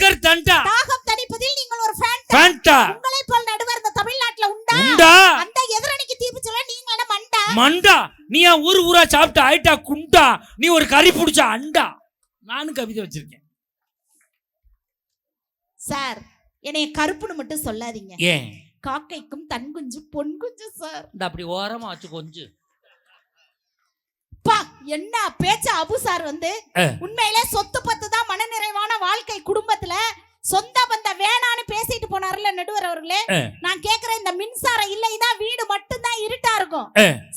Liquor தண்டா. தாகம் தணிப்பதில் நீங்கள் ஒரு ஃபேண்டா. உங்களை போல் நடுவர் இந்த தமிழ்நாட்டுல உண்டா? அந்த எதிரணிக்கு தீர்ப்பு சொல்ல நீங்க என்ன மண்டா? மண்டா நீ ஊரா சாப்பிட்டு ஆயிட்டா குண்டா. நீ ஒரு கறி புடிச்ச அண்டா. நானும் கவிதை வச்சிருக்கேன் சார். என்னைய கருப்புன்னு மட்டும் சொல்லாதீங்க. ஏன்? காக்கைக்கும் தன் குஞ்சு பொன் குஞ்சு சார். இந்த அப்படி ஓரமா வச்சு கொஞ்சம் பா என்ன பேச்ச அபு சார் வந்து உண்மையிலே சொத்து பத்து தான் மனநிறைவான வாழ்க்கை. குடும்பத்துல சொந்த பந்த வேணான்னு பேசிட்டு போனார்ல நடுவர் அவர்களே. நான் கேக்குறேன், இந்த மின்சாரம் இல்லைன்னா வீடு மட்டும்தான் இருட்டா இருக்கும்.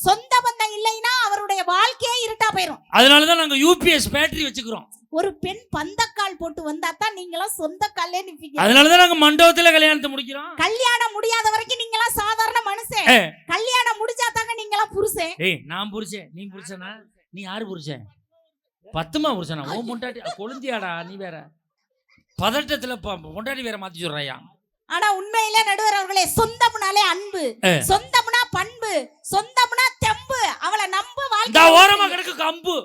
சொந்த பந்தம் இல்லைன்னா அவருடைய வாழ்க்கையே இருட்டா போயிரும். அதனாலதான் நாங்க யூபிஎஸ் பேட்டரி வச்சுக்கிறோம். ஒரு பெண் பந்தக்கால் போட்டு வந்தா தான் நீங்களாம் சொந்த கால்லே நிப்பீங்க. அதனாலதான் நாங்க மண்டபத்துல கல்யாணத்தை முடிக்கிறோம். கல்யாணம் முடியாத வரைக்கும் நீங்களாம் சாதாரண மனுஷன். கல்யாணம் முடிஞ்சா தாங்க நீங்களாம் புருஷன். ஏய் நான் புருஷன், நீ புருஷனா? நீ யாரு புருஷன்? பத்துமா புருஷனா? ஓ பொண்டாட்டி கொழுந்தியாடா. நீ வேற பதட்டத்துல பொண்டாட்டி வேற மாத்தி சொல்றாயா? ஆனா உண்மையிலே நடுவர் அவர்களே, சொந்தம்னாலே அன்பு, சொந்தம்னா பண்பு, சொந்தம்னா தெம்பு. அவளை நம்ப வாழ்க்கை ஓரமா கிடக்கு கம்பு.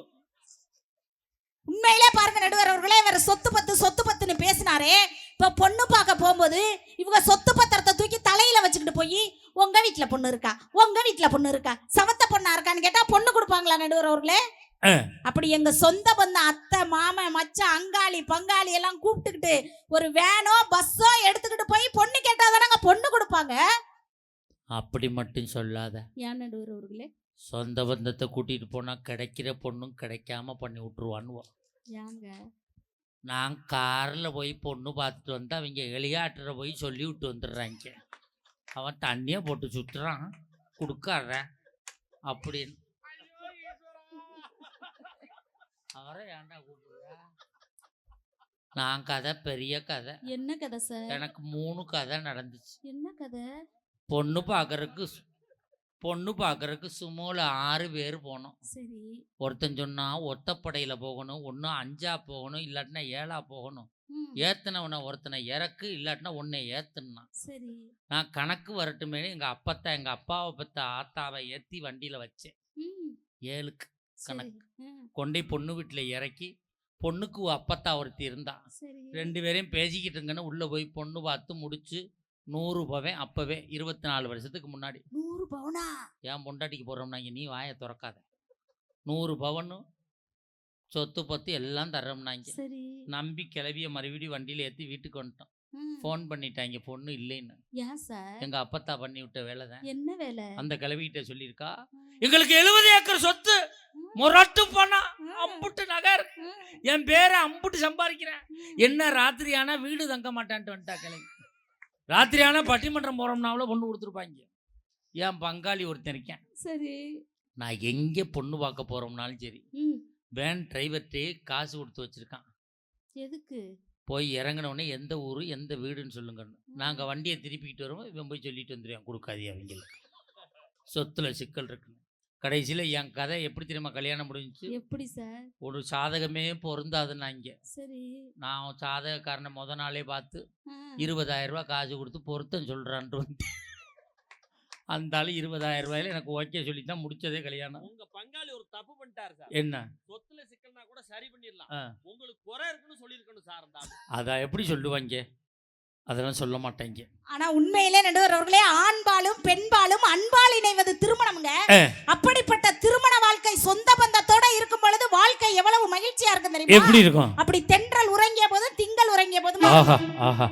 உண்மையிலே பாருங்க நடுவர் அவர்களே, வேற சொத்து பத்துன்னு பேசினாரே. இப்ப பொண்ணு பார்க்க போகும்போது இவங்க சொத்து பத்திரத்தை தூக்கி தலையில வச்சுக்கிட்டு போய் உங்க வீட்டுல பொண்ணு இருக்கா, உங்க வீட்டுல பொண்ணு இருக்கா, சவத்த பொண்ணா இருக்கான்னு கேட்டா பொண்ணு கொடுப்பாங்களா நடுவர் அவர்களே? அப்படி எங்க சொந்த பந்தம் அத்தை மாமன் மச்சான் அங்காளி பங்காளி எல்லாம் கூப்பிட்டுக்கிட்டு ஒரு வேனோ பஸ்ஸோ எடுத்துக்கிட்டு போய் பொண்ணு கேட்டாதானங்க பொண்ணு கொடுப்பாங்க. அப்படி மட்டும் சொல்லாத. ஏன் நடுவர் அவர்களே? சொந்த பந்தத்தை கூட்டிட்டு போனா கிடைக்கிற பொண்ணும் கிடைக்காம பண்ணி விட்டுருவான்னு. ஏங்க? நான் கார்ல போய் பொண்ணு பார்த்துட்டு வந்து அவங்க எளியாட்டுற போய் சொல்லி விட்டு வந்துடுறாங்க. அவன் தண்ணியை போட்டு சுட்டுறான் கொடுக்காடுற அப்படின்னு. அவரை ஏன்டா கூப்பிடுற? நான் கதை பெரிய கதை. என்ன கதை சார்? எனக்கு 3 கதை நடந்துச்சு. என்ன கதை? பொண்ணு பார்க்கறதுக்கு சுமோல 6 பேர் போனோம். சரி. ஒருத்தன் சொன்னா ஒத்தப்படையில போகணும், ஒன்னு 5ஆ போகணும், இல்லாட்டினா 7ஆ போகணும். ஏத்தனவனை ஒருத்தனை இறக்கு, இல்லாட்டினா உன்னை ஏத்துனா. சரி. நான் கணக்கு வரட்டுமே எங்க அப்பாவை பத்த ஆத்தாவை ஏத்தி வண்டியில வச்சேன். 7க்கு கணக்கு கொண்டே பொண்ணு வீட்டுல இறக்கி, பொண்ணுக்கு அப்பத்தா ஒருத்தி இருந்தா. 2 பேரையும் பேசிக்கிட்டுங்கன்னு உள்ள போய் பொண்ணு பார்த்து முடிச்சு 100 பவன். அப்பவே 24 வருஷத்துக்கு முன்னாடி 100 பவுனா? ஏன் பொண்டாட்டிக்கு போடுறோம்னாங்க, நீ வாயை திறக்காத. 100 பவனும் சொத்து பத்து எல்லாம் தர்றோம்னாங்க. நம்பி கிளவிய மறுபடியும் வண்டியில ஏற்றி வீட்டுக்கு வந்துட்டோம். ஃபோன் பண்ணிட்டாங்க பொண்ணு இல்லைன்னு. எங்க அப்பத்தா பண்ணி விட்ட வேலை தான். என்ன வேலை? அந்த கிளவிகிட்ட சொல்லியிருக்கா, எங்களுக்கு 70 ஏக்கர் சொத்து, முரட்டு பணம், அம்புட்டு நகர், என் பேரை அம்புட்டு சம்பாதிக்கிறேன். என்ன ராத்திரி ஆனா வீடு தங்க மாட்டான்ட்டு வந்துட்டா கிளவி. ராத்திரி ஆனா பட்டிமன்றம் போறோம்னாவில் பொண்ணு கொடுத்துருப்பாங்க. என் பங்காளி ஒருத்தன் இருக்கேன். சரி. நான் எங்கே பொண்ணு பார்க்க போறோம்னாலும் சரி, வேன் டிரைவர்கிட்டே காசு கொடுத்து வச்சிருக்கான். எதுக்கு? போய் இறங்கினோடனே எந்த ஊர் எந்த வீடுன்னு சொல்லுங்கன்னு. நாங்கள் வண்டியை திருப்பிக்கிட்டு வருவோம், இவன் போய் சொல்லிட்டு வந்துடுவேன் கொடுக்காதே அவங்களுக்கு, சொத்துல சிக்கல் இருக்குன்னு. கடைசியில் என் கதை எப்படி தெரியுமா கல்யாணம் முடிஞ்சிச்சு? எப்படி சார்? ஒரு சாதகமே பொருந்தாதுன்னா இங்கே. சரி. நான் சாதகக்காரனை முத நாளே பார்த்து 20,000 ரூபா காசு கொடுத்து பொருத்தம் சொல்கிறான்ட்டு வந்து அந்த ஆளு 20,000 ரூபாயில எனக்கு ஓகே சொல்லி தான் முடிச்சதே கல்யாணம். உங்க பங்காளி ஒரு தப்பு பண்ணிட்டாரு சார். என்ன? சொத்துல சிக்கல்னா கூட சரி பண்ணிடலாம், உங்களுக்கு குறை இருக்குன்னு சொல்லிருக்கணும் சார். அதான் எப்படி சொல்லுவாங்க, அதெல்லாம் சொல்ல மாட்டாங்க. ஆனா உண்மையிலே நடுவர் அவர்களே, ஆண்பாலும் பெண்பாலும் அன்பால் இணைவது திருமணம்ங்க. அப்படிப்பட்ட திருமண வாழ்க்கை சொந்த பந்தத்தோட இருக்கும் பொழுது வாழ்க்கை எவ்வளவு மகிழ்ச்சியா இருக்கும் தெரியுமா? எப்படி இருக்கும்? அப்படி தென்றல் உறங்கிய போது திங்கள் உறங்கிய போது. ஆஹா ஆஹா.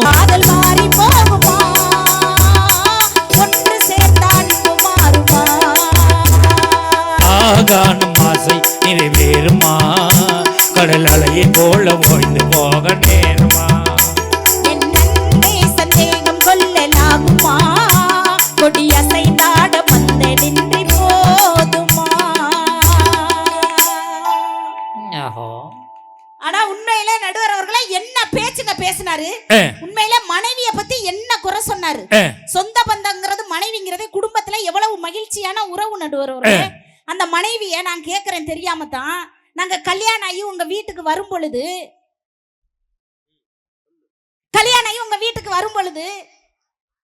காதல் மாறி போகுமா, ஒன்று சேர்ந்தால் சொன்னாரு. சொந்த பந்தங்கிறது மனைவிங்கிறதே குடும்பத்துல எவ்வளவு மகிழ்ச்சியான உறவு நடுவரோட அந்த மனைவிய நான் கேக்குறேன் தெரியாம தான். நாங்க கல்யாணம் ஆகி உங்க வீட்டுக்கு வரும் பொழுது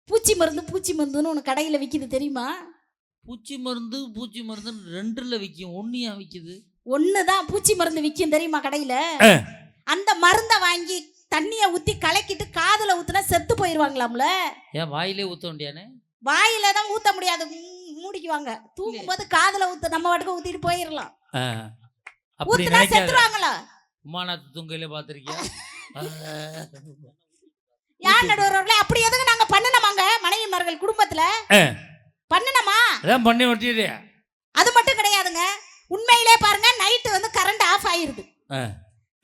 பூச்சி மருந்துன்னு உனக்கு கடையில விக்குது தெரியுமா? பூச்சி மருந்து ரெண்டுல விக்கும், ஒன்னியா விக்குது? ஒண்ணுதான் பூச்சி மருந்து விக்கும் தெரியுமா கடையில? அந்த மருந்தை வாங்கி தண்ணிய ஊத்தி கலக்கிட்டு காதுல ஊத்துனா செத்து போயிருவாங்களாம்ல. ஏன் வாயிலே ஊத்த வேண்டியானே? வாயில தான் ஊத்த முடியாது, மூடிக்குவாங்க. தூங்கும் போது காதுல ஊத்து, நம்ம வாட்டுக்கு ஊத்திட்டு போயிடலாம். ஊத்துனா செத்துருவாங்களா? உமாநாத்து தூங்கையில பாத்திருக்கியா? யார் நடுவர்களே, அப்படி எதுக்கு நாங்க பண்ணணுமாங்க மனைவிமார்கள் குடும்பத்துல? பண்ணணுமா? அதான் பண்ணி விட்டுடு. அது மட்டும் கிடையாதுங்க. உண்மையிலே பாருங்க, நைட்டு வந்து கரண்ட் ஆஃப் ஆயிருது.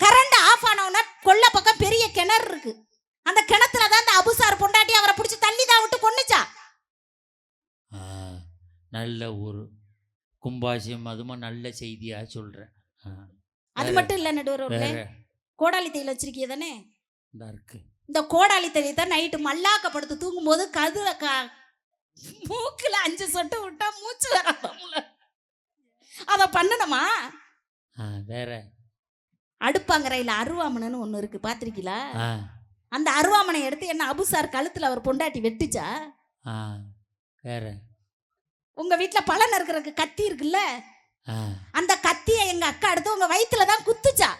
கரண்ட் ஆஃப் ஆனவுடனே கொல்ல பக்கம் பெரிய கிணறு இருக்கு. அந்த கிணத்துல தான் அந்த அபுசார் பொண்டாட்டி அவரை பிடிச்சி தள்ளி தான் விட்டு கொன்னுச்சா. நல்ல ஒரு கும்பாசியம், அதுமா நல்ல செய்தியா சொல்றேன். அது மட்டும் இல்ல நடுவர்களே, கோடாலி தையல் வச்சிருக்கிய தானே? இருக்கு. இந்த கோடாலி தையல் தான் நைட்டு மல்லாக்கப்படுத்து தூங்கும் போது கதுல மூக்குல 5 சொட்டு விட்டா மூச்சு வராதுல. அத பண்ணணுமா? வேற அடுப்பாங்கரையில அருவாமனைன்னு ஒண்ணு இருக்கு, பாத்திருக்கீங்களா? அந்த அருவாமனை எடுத்து என்ன அபுசார் கழுத்துல அவர் பொண்டாட்டி வெட்டுச்சா? வேற உங்க வீட்டுல பழம் நறுக்கிறதுக்கு கத்தி இருக்குல்ல, அந்த கத்தியை எங்க அக்கா எடுத்து உங்க வயித்துல தான் குத்துச்சா?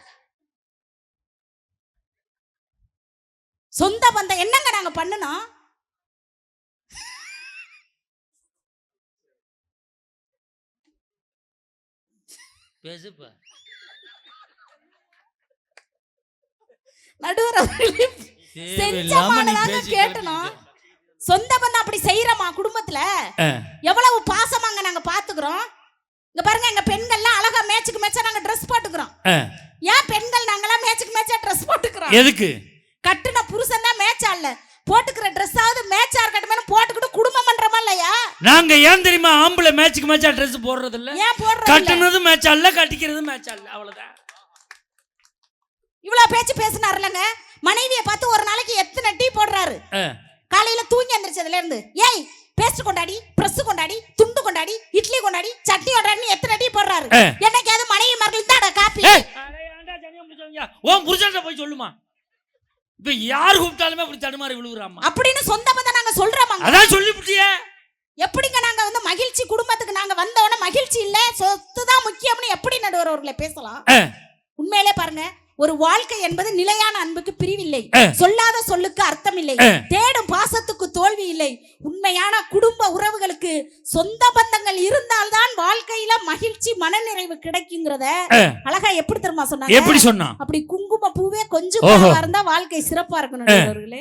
சொந்த பந்தம் என்னங்க நாங்க பண்ணணும்? பேசுப்பா நடுவர் அவர்களே, செஞ்சமானதாங்க கேட்டணும். சொந்த பந்தம் அப்படி செய்யறோமா குடும்பத்துல? எவ்வளவு பாசமாங்க நாங்க பாத்துக்கிறோம். இங்க பாருங்க, எங்க பெண்கள்லாம் அழகா மேட்சுக்கு மேட்சா நாங்க ட்ரெஸ் போட்டுக்கிறோம். ஏன் பெண்கள் நாங்கெல்லாம் மேட்சுக்கு மேட்சா ட்ரெஸ் போட்டுக்கிறோம்? எதுக்கு? கட்டுன புருஷன் தான் மேட்சா இல்ல, போட்டுக்கிற ட்ரெஸ் ஆவது மேட்சா இருக்கட்டுமே போட்டுக்கிட்டு குடும்பம் பண்றமா இல்லையா? நாங்க ஏன் தெரியுமா ஆம்பளை மேட்சுக்கு மேட்சா ட்ரெஸ் போடுறது இல்ல? ஏன் போடுறது? கட்டுனது மேட்சா இல்ல, கட்டிக்கிறது மேட்சா இல்ல, அவ்வளவுதான். இவ்வளவு பேச்சு பேசினாருலங்க. மனைவியை பார்த்து ஒரு நாளைக்கு எத்தனை டீ போடுறாரு? காலையில தூங்கி எந்திரிச்சதுல இருந்து ஏய் பேஸ்ட் கொண்டாடி, பிரஸ் கொண்டாடி, துண்டு கொண்டாடி, இட்லி கொண்டாடி, சட்னி கொண்டாடி எத்தனை டீ போடுறாரு? என்னைக்காவது மனைவி மார்கள் தாட காப்பி ஓ புருஷன்ட்ட போய் சொல்லுமா? இப்ப யார் கூப்பிட்டாலுமே அப்படி தடுமாறி விழுகுறாமா அப்படின்னு சொந்த பந்தம் நாங்க சொல்றோமா? அதான் சொல்லிவிட்டியே. எப்படிங்க நாங்க வந்து மகிழ்ச்சி குடும்பத்துக்கு நாங்க வந்தவன மகிழ்ச்சி இல்ல சொத்து தான் முக்கியம்னு எப்படி நடுவர்களே பேசலாம்? உண்மையிலே பாருங்க, ஒரு வாழ்க்கை என்பது நிலையான அன்புக்கு பிரிவில்லை, சொல்லாத சொல்லுக்கு அர்த்தம் இல்லை, தேடும் பாசத்துக்கு தோல்வி இல்லை. உண்மையான குடும்ப உறவுகளுக்கு சொந்த பந்தங்கள் இருந்தால்தான் வாழ்க்கையில மகிழ்ச்சி மனநிறைவு கிடைக்குங்கிறத அழகா எப்படி தெரியுமா சொன்னாங்க? எப்படி சொன்னா? அப்படி குங்கும பூவே கொஞ்சம் இருந்தா வாழ்க்கை சிறப்பா இருக்கணும் நடுவர்களே.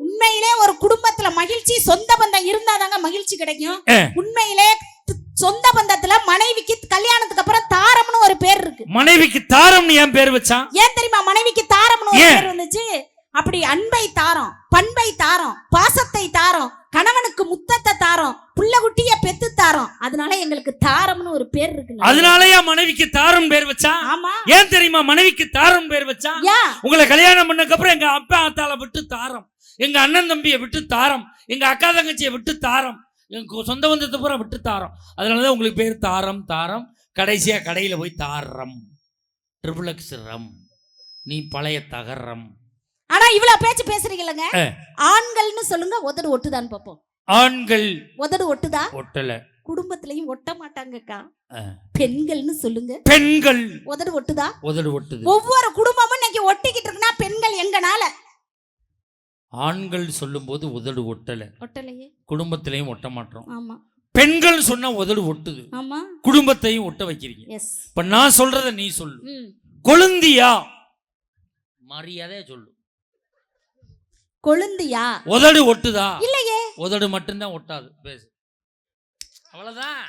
உண்மையிலே ஒரு குடும்பத்துல மகிழ்ச்சி சொந்த பந்தம் இருந்தாதாங்க மகிழ்ச்சி கிடைக்கும். உண்மையிலே சொந்த பந்தத்துல மனைவிக்கு கல்யாணத்துக்கு அப்புறம் தாரம்னு ஒரு பேர் இருக்கு. மனைவிக்கு தாரம்னு ஏன் பேர் வச்சான்? ஏன் தெரியுமா மனைவிக்கு தாரம்னு ஒரு பேர் வந்துச்சு? அப்படி அன்பை தாரம், பண்பை தாரம், பாசத்தை தாரம், கணவனுக்கு முத்தத்தை தாரம், புள்ள குட்டிய பெத்து தாரம். அதனால எங்களுக்கு தாரம்னு ஒரு பேர் இருக்கு. அதனாலயா மனைவிக்கு தாரம் பேர் வச்சா? ஆமா. ஏன் தெரியுமா மனைவிக்கு தாரம் பேர் வச்சா? உங்களை கல்யாணம் பண்ணதுக்கு அப்புறம் எங்க அப்பா அத்தால விட்டு தாரம், எங்க அண்ணன் தம்பியை விட்டு தாரம், எங்க அக்கா தங்கச்சியை விட்டு தாரம், எங்க சொந்த பந்தத்தை பூரா விட்டு தாரம். அதனாலதான் உங்களுக்கு பேர் தாரம். தாரம் கடைசியா கடையில போய் தாரம், ட்ரிபிள் எக்ஸ் ரம், நீ பழைய தகரம். ஆனா இவ்வளவு பேச்சு பேசுறீங்களங்க. ஆண்கள்னு சொல்லுங்க, உதடு ஒட்டுதான்னு பாப்போம். ஆண்கள் உதடு ஒட்டுதா? ஒட்டல. குடும்பத்திலையும் ஒட்ட மாட்டாங்கக்கா. பெண்கள்னு சொல்லுங்க. பெண்கள் உதடு ஒட்டுதா? உதடு ஒட்டுது. ஒவ்வொரு குடும்பமும் இன்னைக்கு ஒட்டிக்கிட்டு இருக்குன்னா பெண்கள் எங்கனால? ஆண்கள் சொல்லும் போது உதடு ஒட்டல. ஒட்டலையே. குடும்பத்திலையும் ஒட்ட மாட்டோம். ஆமா. பெண்கள் சொன்னா உதடு ஒட்டுது, ஆமா குடும்பத்தையும் ஒட்ட வைக்கிறீங்க. எஸ் இப்ப நான் சொல்றத நீ சொல்லு. ம் கொழுந்தியா? மரியாதையா சொல்லு. கொழுந்தியா? உதடு ஒட்டுதா? இல்லையே. உதடு மட்டும்தான் ஒட்டாது. பேசு, அவ்வளவுதான்.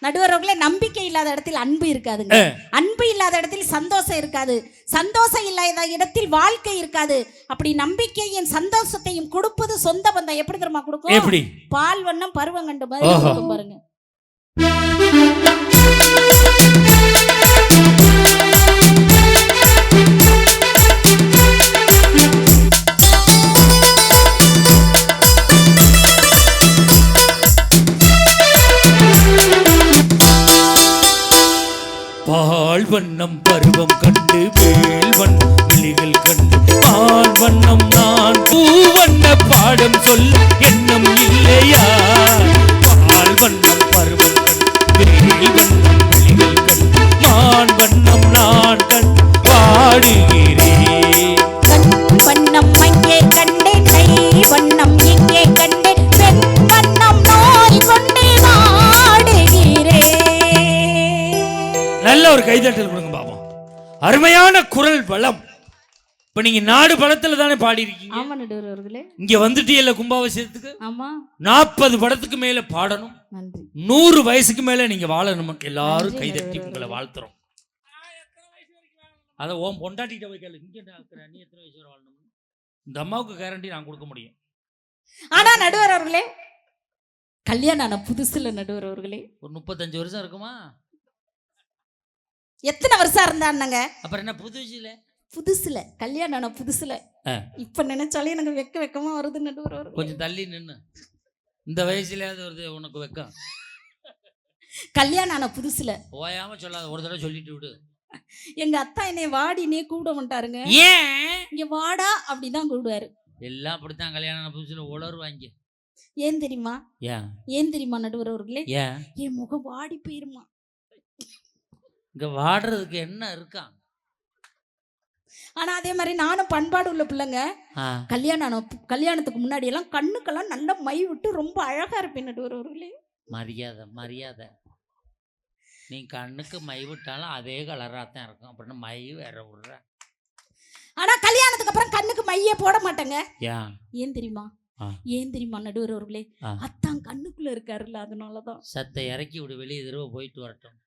நடுவர்களே, நம்பிக்கை இல்லாத இடத்தில் அன்பு இருக்காதுங்க. அன்பு இல்லாத இடத்தில் சந்தோஷம் இருக்காது. சந்தோஷம் இல்லாத இடத்தில் வாழ்க்கை இருக்காது. அப்படி நம்பிக்கையும் சந்தோஷத்தையும் கொடுப்பது சொந்த பந்தம். எப்படி தெரியுமா கொடுக்கும்? எப்படி? பால் வண்ணம் பருவம் கண்டு மாதிரி கொடுக்கும் பாருங்க. பால் வண்ணம் பருவம் கண்டு வேல்வன் விழிகள் கண்டு பால் வண்ணம் நான் பூவண்ண பாடம் சொல்ல எண்ணம் இல்லையா? பால் வண்ணம் பருவம் கண்டு வேல்வண்ணம் விழிகள் கண்டு மான் வண்ணம் நான் கண்டு பாடுகிறேன். வண்ணம் அங்கே கண்டேன், நெய் வண்ணம் இங்கே கண்டேன், பெண் வண்ணம் நோய் கொண்டே வாடுகிறேன். நல்ல ஒரு கைதட்டல் கொடுங்க பாப்போம். அருமையான குரல் வளம். இப்ப நீங்க நாடு படத்துல தானே பாடி இருக்கீங்க. ஆமா நடுவர்களே. இங்க வந்துட்டீங்கல்ல கும்பாபிஷேகத்துக்கு. ஆமா 40 படத்துக்கு மேல பாடணும். நன்றி. 100 வயசுக்கு மேல நீங்க வாழணும். எல்லாரும் கைதட்டி உங்களை வாழ்த்துறோம். அத ஓம் பொண்டாட்டிட்ட போய் கேளு, இங்க நீ எத்தனை வயசு வரை வாழணும்? இந்த அம்மாவுக்கு கேரண்டி நான் கொடுக்க முடியும். ஆனா நடுவர்களே, கல்யாணம் ஆன புதுசுல நடுவர்களே ஒரு 35 வருஷம் இருக்குமா? எத்தனை வருஷம் இருந்தாங்க? அப்புறம் என்ன புதுசுல? புதுசுல கல்யாணம் ஆன புதுசுல. இப்ப நினைச்சாலே எனக்கு வெக்கமா வருது நடுவர்களே. கொஞ்சம் தள்ளி நின்னு. இந்த வயசுலயாவது வருது உனக்கு வெக்கம்? கல்யாணம் ஆன புதுசுல ஓயாம சொல்லாத, ஒரு தடவை சொல்லிட்டு விடு. எங்க அத்தா என்னை வாடினே கூப்பிட மாட்டாருங்க. ஏன்? இங்க வாடா அப்படிதான் கூப்பிடுவாரு. எல்லாம் அப்படித்தான் கல்யாணம் புதுசுல உளருவாங்க. ஏன் தெரியுமா? ஏன் தெரியுமா நடுவர்களே? என் முகம் வாடி போயிருமா. இங்க வாடுறதுக்கு என்ன இருக்கா? ஆனா அதே மாதிரி நானும் பண்பாடு உள்ள பிள்ளைங்க. கல்யாணத்துக்கு முன்னாடி எல்லாம் கண்ணுக்கெல்லாம் நல்லா மை விட்டு ரொம்ப அழகா இருப்பேன் நடுவர்களே. மரியாதை மரியாதை. நீ கண்ணுக்கு மை விட்டாலும் அதே கலரா தான் இருக்கும். அப்படின்னா மை வேற விடுற. ஆனா கல்யாணத்துக்கு அப்புறம் கண்ணுக்கு மையே போட மாட்டேங்க. ஏன் தெரியுமா? ஏன் தெரியுமா நடுவர்களே? அத்தான் கண்ணுக்குள்ள இருக்காருல்ல, அதனாலதான். சத்தை இறக்கி விடு, வெளியே திரும்ப போயிட்டு வரட்டும்.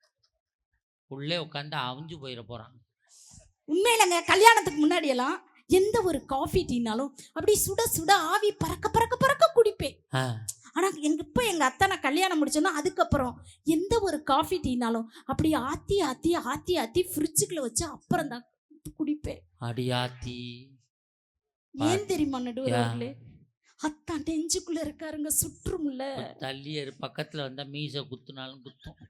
உள்ளே உட்காந்து அவிஞ்சு போயிட போறான். உண்மையிலங்க கல்யாணத்துக்கு முன்னாடி எல்லாம் எந்த ஒரு காஃபி டீனாலும் அப்படி சுட சுட ஆவி பறக்க பறக்க பறக்க குடிப்பேன். ஆனா இப்ப எங்க அத்தை நான் கல்யாணம் முடிச்சோன்னா அதுக்கப்புறம் எந்த ஒரு காஃபி டீனாலும் அப்படி ஆத்தி ஆத்தி ஆத்தி ஆத்தி ஃப்ரிட்ஜுக்குள்ள வச்சு அப்புறம் தான் குடிப்பேன். அடியாத்தி. ஏன் தெரியுமா நடுவர்களே? அத்தான் நெஞ்சுக்குள்ள இருக்காருங்க, சுற்றும்ல. தள்ளியரு பக்கத்துல வந்தா மீசை குத்துனாலும் குத்தும்.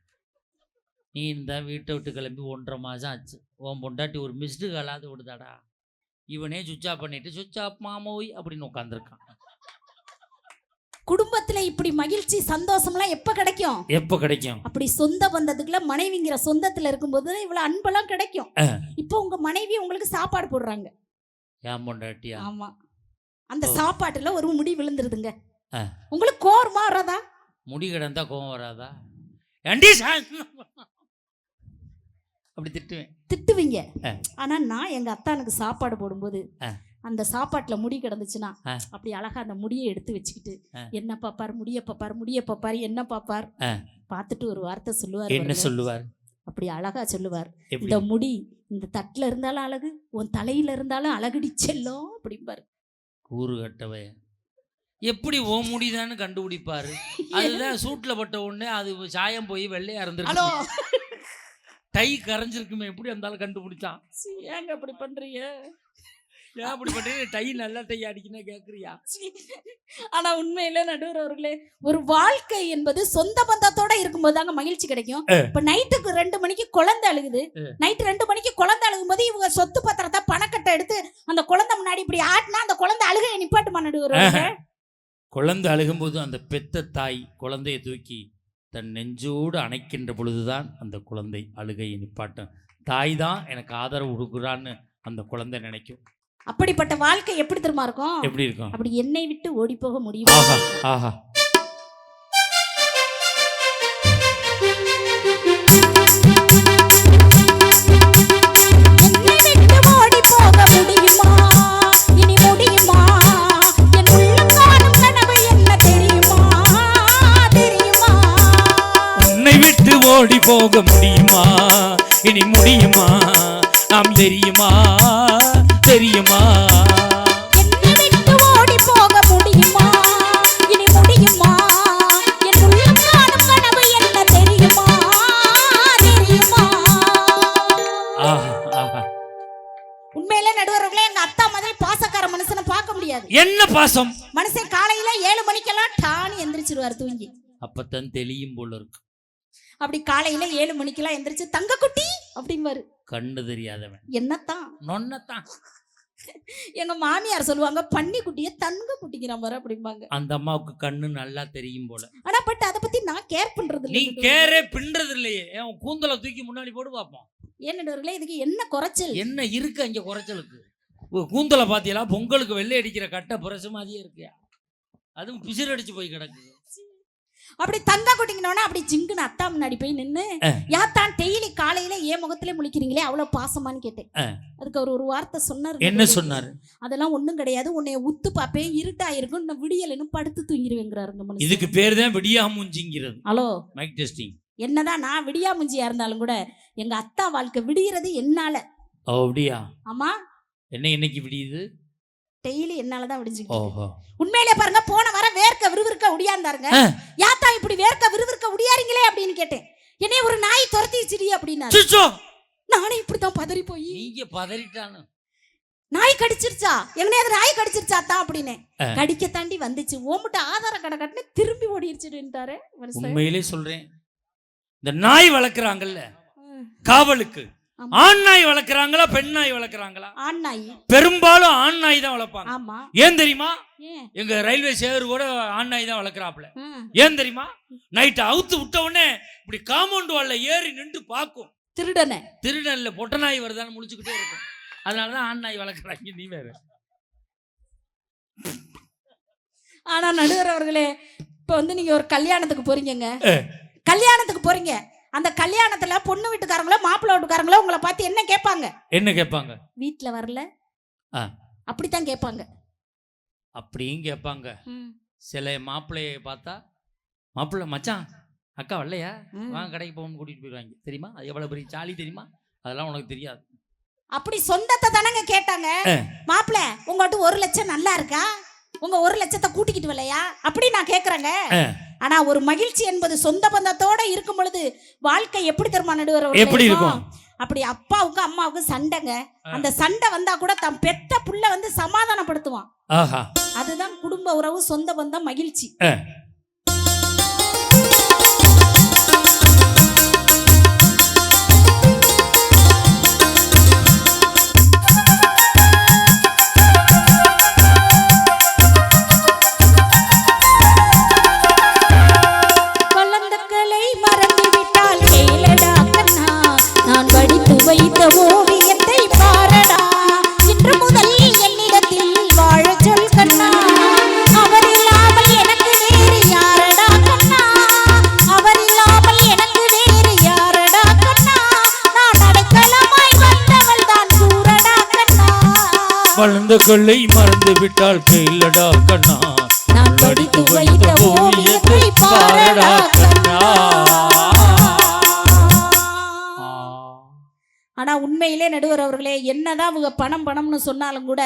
நீ இந்த வீட்டை விட்டு கிளம்பி 1.5 மாதம் ஆச்சு. உன் பொண்டாட்டி ஒரு மிஸ்டு காலாவது விடுதாடா. இவனே சுவிட்ச் ஆஃப் பண்ணிட்டு சுவிட்ச் ஆஃப் மாமோய் அப்படின்னு உட்காந்துருக்கான். குடும்பத்துல இப்படி மகிழ்ச்சி சந்தோஷம்லாம் எப்ப கிடைக்கும்? எப்ப கிடைக்கும்? அப்படி சொந்த பந்தத்துக்குள்ள மனைவிங்கிற சொந்தத்துல இருக்கும்போது இவ்வளவு அன்பெல்லாம் கிடைக்கும். இப்போ உங்க மனைவி உங்களுக்கு சாப்பாடு போடுறாங்க. ஏன் பொண்டாட்டியா? ஆமா. அந்த சாப்பாட்டுல ஒரு முடி விழுந்துருதுங்க. உங்களுக்கு கோவமா வராதா? முடி கிடந்தா கோவம் வராதா? அப்படி திட்டுவீங்க. ஆனா நான் எங்க அத்தானுக்கு சாப்பாடு போடும்போது அந்த சாப்பாட்டுல முடி கிடந்துச்சுன்னா அப்படி அழகா அந்த முடியை எடுத்து வச்சுக்கிட்டு என்ன பாப்பார், முடிய பாப்பார், முடிய பாப்பார், என்ன பாப்பார் பார்த்துட்டு ஒரு வார்த்தை சொல்லுவார். என்ன சொல்லுவார்? அப்படி அழகா சொல்லுவார், இந்த முடி இந்த தட்டுல இருந்தாலும் அழகு, உன் தலையில இருந்தாலும் அழகுடி செல்லும் அப்படிம்பாரு. கூறு கட்டவை எப்படி ஓ முடிதான்னு கண்டுபிடிப்பாரு. அதுதான் சூட்ல பட்ட உடனே அது சாயம் போய் வெள்ளையா இருந்திருக்கு. டை கரைஞ்சிருக்குமே, எப்படி இருந்தாலும் கண்டுபிடிச்சான். ஏங்க அப்படி பண்றீங்க? ஏன் அப்படி பண்றீங்க? டை நல்லா டை அடிக்கணும் கேக்குறியா? ஆனா உண்மையில நடுவர்களே, ஒரு வாழ்க்கை என்பது சொந்த பந்தத்தோட இருக்கும்போது தாங்க மகிழ்ச்சி கிடைக்கும். இப்ப நைட்டுக்கு 2 மணிக்கு குழந்தை அழுகுது. நைட்டு 2 மணிக்கு குழந்தை அழுகும் போது இவங்க சொத்து பத்திரத்தை பணக்கட்டை எடுத்து அந்த குழந்தை முன்னாடி இப்படி ஆட்டினா அந்த குழந்தை அழுகையை நிப்பாட்டுமா நடுவர்களே? குழந்தை அழுகும்போது அந்த பெத்த தாய் குழந்தையை தூக்கி தன் நெஞ்சோடு அணைக்கின்ற பொழுதுதான் அந்த குழந்தை அழுகையை நிப்பாட்டும். தாய் தான் எனக்கு ஆதரவு கொடுக்குறான்னு அந்த குழந்தை நினைக்கும். அப்படிப்பட்ட வாழ்க்கை எப்படி தெரியுமா இருக்கும்? எப்படி இருக்கும்? அப்படி என்னை விட்டு ஓடி போக முடியும். ஆஹா. ஓடி போக முடியுமா? இனி முடியுமா? நாம் தெரியுமா? தெரியுமா? என்னை விட்டு ஓடி போக முடியுமா? இனி முடியுமா? என் உள்ளம் காணும் கனவு என்ன தெரியுமா? தெரியுமா? உண்மையிலே நடுவர்களே, எங்க அத்தா மாதிரி பாசக்கார மனுஷனை பார்க்க முடியாது. என்ன பாசம்? மனுஷன் காலையில 7 மணிக்கெல்லாம் டான்னு எந்திரிச்சிருவார் தூங்கி. அப்பத்தான் தெளியும் போல இருக்கு. அப்படி காலையில 7 மணிக்கெல்லாம் எந்திரிச்சு தங்க குட்டி அப்படிம்பாரு. கண்ணு தெரியாதவன் என்னத்தான் நொன்னத்தான். எங்க மாமியார் சொல்லுவாங்க, பன்னி குட்டிய தங்க குட்டிக்கிற மாதிரி அப்படிம்பாங்க. அந்த அம்மாவுக்கு கண்ணு நல்லா தெரியும் போல. ஆனா பட் அதை பத்தி நான் கேர் பண்றது நீ இல்லை. கேரே பின்றது இல்லையே. உன் கூந்தலை தூக்கி முன்னாடி போட்டு பார்ப்போம். ஏன் நடுவர்களே, இதுக்கு என்ன குறைச்சல்? என்ன இருக்கு அங்க குறைச்சலுக்கு? கூந்தலை பாத்தியலா? பொங்கலுக்கு வெள்ளை அடிக்கிற கட்டை புரசு மாதிரியே இருக்கியா? அதுவும் பிசிறு அடிச்சு போய் கிடக்கு. அப்படி தங்க குட்டிங்கனோன்னா அப்படி ஜிங்குன்னு அத்தா முன்னாடி போய் நின்னு, யாத்தான் டெய்லி காலையில ஏன் முகத்திலே முழிக்கிறீங்களே அவ்வளவு பாசமான்னு கேட்டேன். அதுக்கு அவர் ஒரு வார்த்தை சொன்னார். என்ன சொன்னாரு? அதெல்லாம் ஒண்ணும் கிடையாது, உன்னைய உத்து பாப்பேன், இருட்டா இருக்கும், இன்னும் விடியலன்னு படுத்து தூங்கிடுவேங்கிறாருங்க மனுஷன். இதுக்கு பேர் தான் விடியாமூஞ்சிங்கிறது. Hello, mic testing. என்னதான் நான் விடியாமுஞ்சியா இருந்தாலும் கூட எங்க அத்தா வாழ்க்கை விடியறது என்னால. அப்படியா? ஆமா. என்ன இன்னைக்கு விடியுது? டெய்லி என்னாலதான் விடிஞ்சுக்கிட்டு. ஓஹோ. உண்மையிலே பாருங்க, போன வாரம் வேர்க்க விறுவிறுக்க உடியாந்தாருங்க. யாத்தா இப்படி வேர்க்க விறுவிறுக்க உடியாரீங்களே அப்படின்னு கேட்டேன். என்னைய ஒரு நாய் துரத்திச்சிடி அப்படின்னாரு. நானே இப்படித்தான் பதறி போய், நீங்க பதறிட்டானு நாய் கடிச்சிருச்சா எங்கனையாவது நாய் கடிச்சிருச்சா தான் அப்படின்னு கடிக்க தாண்டி வந்துச்சு. ஓம்பிட்ட ஆதார கடை கட்டுன்னு திரும்பி ஓடிடுச்சுட்டாரு. உண்மையிலே சொல்றேன், இந்த நாய் வளர்க்குறாங்கல்ல காவலுக்கு, ஆண் நாய் வளர்க்குறாங்களா பெண் நாய் வளர்க்குறாங்களா? ஆண் நாய். பெரும்பாலும் ஆண் நாய் தான் வளர்ப்பாங்க. ஆமா. ஏன் தெரியுமா? எங்க ரயில்வே சேவர் கூட ஆண் நாய் தான் வளர்க்குறாப்ல. ஏன் தெரியுமா? நைட்டு அவுத்து விட்ட உடனே இப்படி காம்பவுண்ட் வால்ல ஏறி நின்று பார்க்கும். திருடன்ல பொட்ட நாய் வருதான்னு முழிச்சுக்கிட்டே இருக்கும். அதனாலதான் ஆண் நாய் வளர்க்குறாங்க. நீ வேற. ஆனா நடுவர் அவர்களே, இப்ப வந்து நீங்க ஒரு கல்யாணத்துக்கு போறீங்க. கல்யாணத்துக்கு போறீங்க, அந்த கல்யாணத்துல பொண்ணு வீட்டுக்காரங்களோ மாப்பிள்ளை வீட்டுக்காரங்களோ உங்களை பார்த்து என்ன கேட்பாங்க? என்ன கேட்பாங்க? வீட்டுல வரல அப்படித்தான் கேட்பாங்க. அப்படியும் கேட்பாங்க. சில மாப்பிள்ளைய பார்த்தா, மாப்பிள்ளை மச்சான் அக்கா வரலையா, வாங்க கடைக்கு போகணும்னு கூட்டிட்டு போயிடுவாங்க. தெரியுமா? அது எவ்வளவு பெரிய சாலி தெரியுமா? அதெல்லாம் உனக்கு தெரியாது. அப்படி சொந்தத்தை தானங்க கேட்டாங்க. மாப்பிள்ளை உங்கள்கிட்ட 1 லட்சம் நல்லா இருக்கா, உங்க 1 லட்சத்தை கூட்டிக்கிட்டு வரலையா அப்படி நான் கேக்குறேங்க. ஆனா ஒரு மகிழ்ச்சி என்பது சொந்த பந்தத்தோட இருக்கும் பொழுது வாழ்க்கை எப்படி தெரியுமா நடுவர்? எப்படி இருக்கும்? அப்படி அப்பாவுக்கு அம்மாவுக்கு சண்டைங்க. அந்த சண்டை வந்தா கூட தன் பெத்த புள்ள வந்து சமாதானப்படுத்துவான். அதுதான் குடும்ப உறவு, சொந்த பந்தம், மகிழ்ச்சி. வைத்த ஓவியத்தை பாரடா, இன்று முதல் என்னிடத்தில் வாழ சொல் கண்ணா. அவர் இல்லாமல் எனக்கு வேறு யாரடா கண்ணா, அவர் இல்லாமல் எனக்கு வேறு யாரடா கண்ணா. நான் அடைக்கலமாய் வந்தவள் தான் கூறடா கண்ணா. வளர்ந்த கொள்ளை மறந்து விட்டால் கையிலடா கண்ணா, நான் படித்து வைத்த ஓவியத்தை பாரடா கண்ணா. ஆனா உண்மையிலே நடுவர் அவர்களே, என்னதான் அவங்க பணம் பணம்னு சொன்னாலும் கூட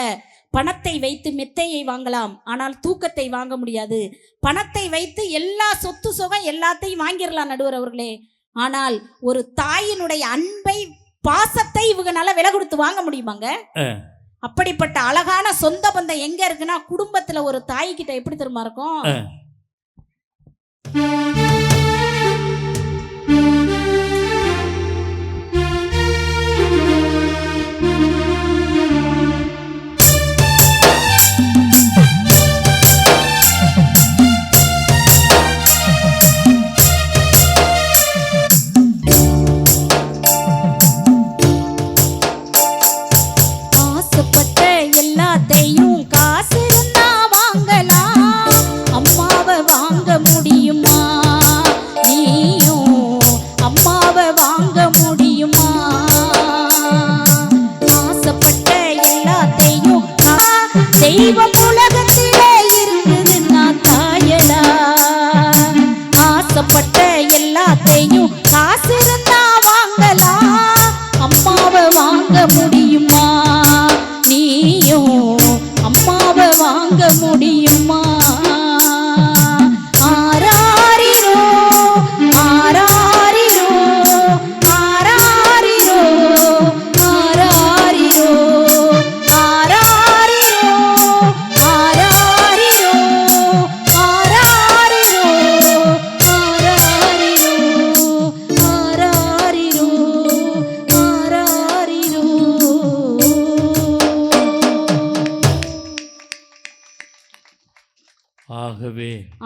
பணத்தை வைத்து மெத்தையை வாங்கலாம், ஆனால் தூக்கத்தை வாங்க முடியாது. பணத்தை வைத்து எல்லா சொத்து சுகம் எல்லாத்தையும் வாங்கிடலாம் நடுவர் அவர்களே, ஆனால் ஒரு தாயினுடைய அன்பை பாசத்தை இவங்கனால விலை கொடுத்து வாங்க முடியுமாங்க? அப்படிப்பட்ட அழகான சொந்த பந்தம் எங்க இருக்குன்னா குடும்பத்துல ஒரு தாய் கிட்ட எப்படி தெரியுமா இருக்கும்? காசு இருந்தா வாங்கலாம், அம்மாவை வாங்க முடியுமா?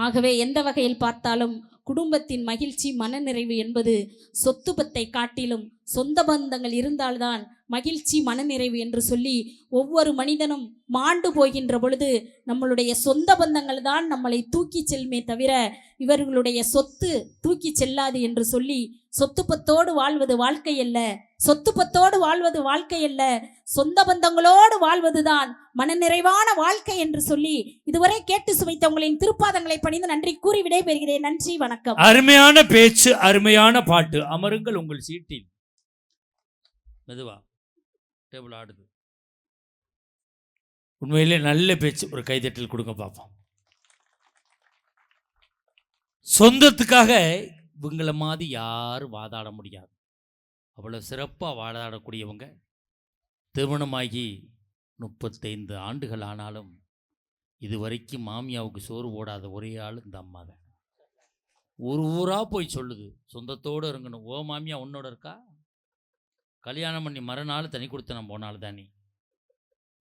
ஆகவே எந்த வகையில் பார்த்தாலும் குடும்பத்தின் மகிழ்ச்சி மனநிறைவு என்பது சொத்து பத்தை காட்டிலும் சொந்த பந்தங்கள் இருந்தால்தான் மகிழ்ச்சி மனநிறைவு என்று சொல்லி ஒவ்வொரு மனிதனும் மாண்டு போகின்ற பொழுது நம்மளுடைய சொந்த பந்தங்கள் தான் நம்மளை தூக்கி செல்மே தவிர இவர்களுடைய சொத்து தூக்கி செல்லாது என்று சொல்லி சொத்து பத்தோடு வாழ்வது வாழ்க்கை அல்ல, சொத்து பத்தோடு வாழ்வது வாழ்க்கை அல்ல, சொந்த பந்தங்களோடு வாழ்வதுதான் மனநிறைவான வாழ்க்கை என்று சொல்லி இதுவரை கேட்டு சுவைத்த உங்களின் திருப்பாதங்களை பணிந்து நன்றி கூறி விடைபெறுகிறேன். நன்றி, வணக்கம். அருமையான பேச்சு, அருமையான பாட்டு. அமருங்கள் உங்கள் சீட்டில். மெதுவா டேபிள் ஆடுது. உண்மையிலே நல்ல பேச்சு. ஒரு கைதட்டல் கொடுங்க பார்ப்போம். சொந்தத்துக்காக இவங்கள மாதிரி யாரும் வாதாட முடியாது. அவ்வளோ சிறப்பாக வாதாடக்கூடியவங்க. திருமணமாகி 35 ஆண்டுகள் ஆனாலும் இதுவரைக்கும் மாமியாவுக்கு சோறு போடாத ஒரே ஆள் இந்த அம்மா தான். ஒரு ஊராக போய் சொல்லுது சொந்தத்தோடு இருங்கணும். ஓ மாமியா உன்னோட இருக்கா? கல்யாணம் பண்ணி மறுநாள் தனி கொடுத்தனம் போனாலும் தானே.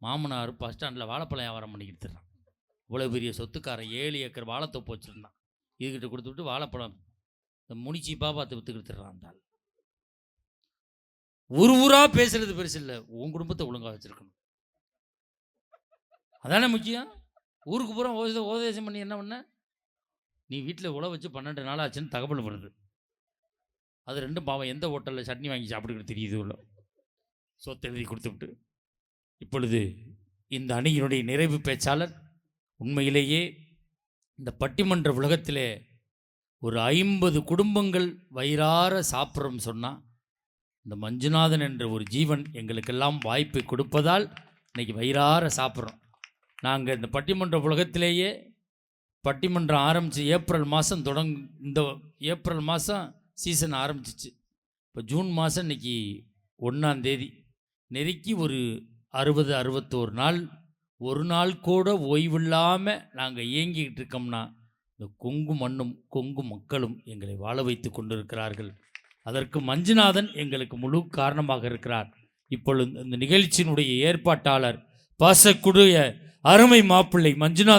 மாமனார் பஸ் ஸ்டாண்டில் வாழைப்பழம் வியாபாரம் பண்ணிக்கிட்டு இருந்தான். இவ்வளோ பெரிய சொத்துக்காரன் 7 ஏக்கர் வாழைத்தோப்பு வச்சுருந்தான். இதுக்கிட்ட கொடுத்துட்டு வாழைப்பழம் இந்த முனிச்சிப்பாக பார்த்து விற்றுக்கிட்டுறான். அந்த ஒரு ஊராக பேசுறது பெருசு இல்லை. உன் குடும்பத்தை ஒழுங்காக வச்சுருக்கணும், அதானே முக்கியம். ஊருக்கு பூரா உபதேசம் பண்ணி என்ன பண்ண? நீ வீட்டில் உழ வச்சு 12 நாள் ஆச்சுன்னு தகவல் வருது. அது ரெண்டும் பாவம் எந்த ஹோட்டலில் சட்னி வாங்கி சாப்பிட்டுக்கிட்டு தெரியுது. உள்ள சொத்து எழுதி கொடுத்துவிட்டு இப்பொழுது இந்த அணியினுடைய நிறைவு பேச்சாளர் உண்மையிலேயே இந்த பட்டிமன்ற உலகத்திலே ஒரு 50 குடும்பங்கள் வயிறார சாப்பிட்றோம் சொன்னால் இந்த மஞ்சுநாதன் என்ற ஒரு ஜீவன் எங்களுக்கெல்லாம் வாய்ப்பை கொடுப்பதால் இன்றைக்கி வயிறார சாப்பிட்றோம். நாங்கள் இந்த பட்டிமன்ற உலகத்திலேயே பட்டிமன்றம் ஆரம்பித்து ஏப்ரல் மாதம் இந்த ஏப்ரல் மாதம் சீசன் ஆரம்பிச்சிச்சு. இப்போ ஜூன் மாதம் இன்றைக்கி 1ஆம் தேதி நெருக்கி ஒரு 60-61 நாள், ஒரு நாள் கூட ஓய்வில்லாமல் நாங்கள் இயங்கிக்கிட்டு இருக்கோம்னா இந்த கொங்கு மண்ணும் கொங்கு மக்களும் எங்களை வாழ வைத்து கொண்டிருக்கிறார்கள். அதற்கு மஞ்சுநாதன் எங்களுக்கு முழு காரணமாக இருக்கிறார். இப்பொழுது இந்த நிகழ்ச்சியினுடைய ஏற்பாட்டாளர் பாசக்குடைய அருமை மாப்பிள்ளை மஞ்சுநாதன்